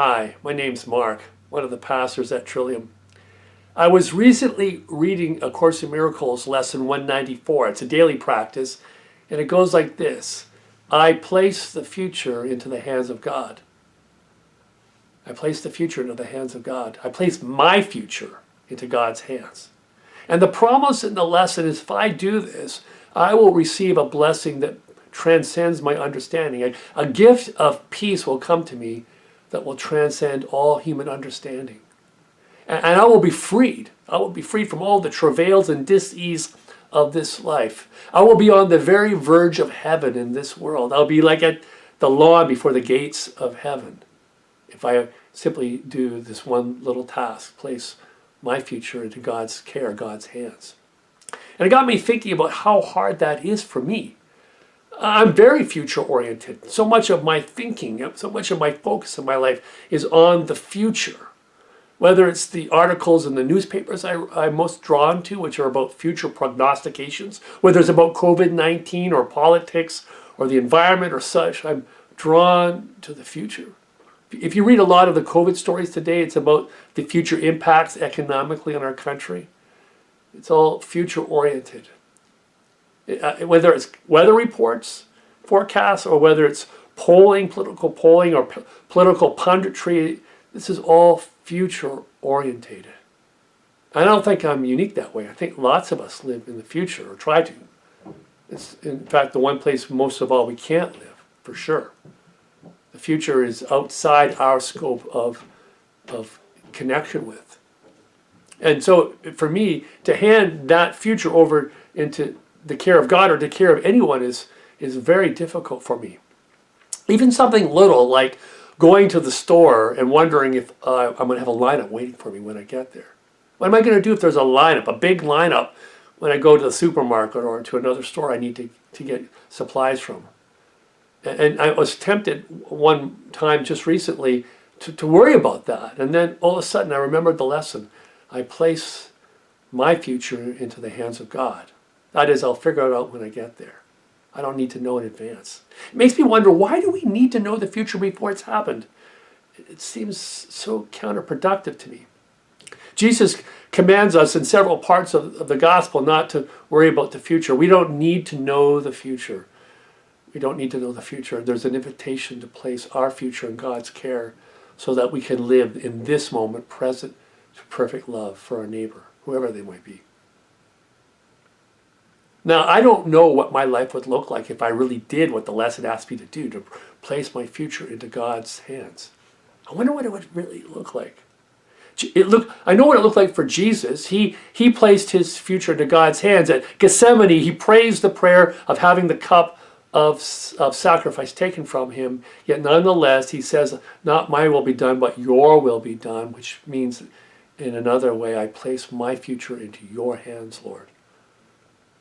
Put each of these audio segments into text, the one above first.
Hi, my name's Mark, one of the pastors at Trillium. I was recently reading A Course in Miracles, lesson 194. It's a daily practice, and it goes like this. I place the future into the hands of God. I place the future into the hands of God. I place my future into God's hands. And the promise in the lesson is if I do this, I will receive a blessing that transcends my understanding. A gift of peace will come to me that will transcend all human understanding. And I will be freed. I will be freed from all the travails and dis-ease of this life. I will be on the very verge of heaven in this world. I'll be like at the lawn before the gates of heaven if I simply do this one little task, place my future into God's care, God's hands. And it got me thinking about how hard that is for me. I'm very future-oriented. So much of my thinking, so much of my focus in my life is on the future. Whether it's the articles in the newspapers I'm most drawn to, which are about future prognostications, whether it's about COVID-19 or politics or the environment or such, I'm drawn to the future. If you read a lot of the COVID stories today, it's about the future impacts economically on our country. It's all future-oriented. Whether it's weather reports, forecasts, or whether it's political polling, or political punditry, this is all future-orientated. I don't think I'm unique that way. I think lots of us live in the future, or try to. It's, in fact, the one place most of all we can't live, for sure. The future is outside our scope of connection with. And so, for me, to hand that future over into the care of God or the care of anyone is very difficult for me. Even something little like going to the store and wondering if I'm going to have a lineup waiting for me when I get there. What am I going to do if there's a lineup, a big lineup, when I go to the supermarket or to another store I need to get supplies from? And I was tempted one time just recently to worry about that. And then all of a sudden I remembered the lesson. I place my future into the hands of God. That is, I'll figure it out when I get there. I don't need to know in advance. It makes me wonder, why do we need to know the future before it's happened? It seems so counterproductive to me. Jesus commands us in several parts of the gospel not to worry about the future. We don't need to know the future. We don't need to know the future. There's an invitation to place our future in God's care so that we can live in this moment, present to perfect love for our neighbor, whoever they might be. Now, I don't know what my life would look like if I really did what the lesson asked me to do, to place my future into God's hands. I wonder what it would really look like. I know what it looked like for Jesus. He placed his future into God's hands. At Gethsemane, he prays the prayer of having the cup of sacrifice taken from him. Yet nonetheless, he says, not my will be done, but your will be done, which means in another way, I place my future into your hands, Lord.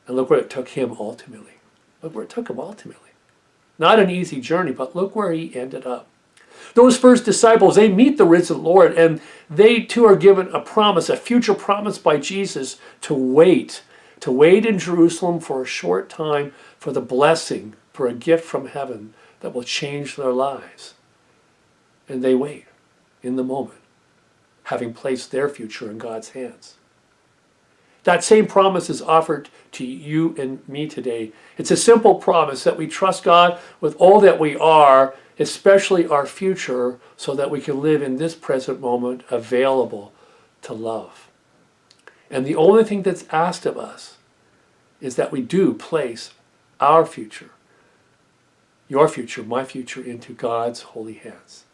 And look where it took him ultimately. Look where it took him ultimately. Not an easy journey, but look where he ended up. Those first disciples, they meet the risen Lord, and they too are given a promise, a future promise by Jesus to wait in Jerusalem for a short time for the blessing, for a gift from heaven that will change their lives. And they wait in the moment, having placed their future in God's hands. That same promise is offered to you and me today. It's a simple promise that we trust God with all that we are, especially our future, so that we can live in this present moment available to love. And the only thing that's asked of us is that we do place our future, your future, my future, into God's holy hands.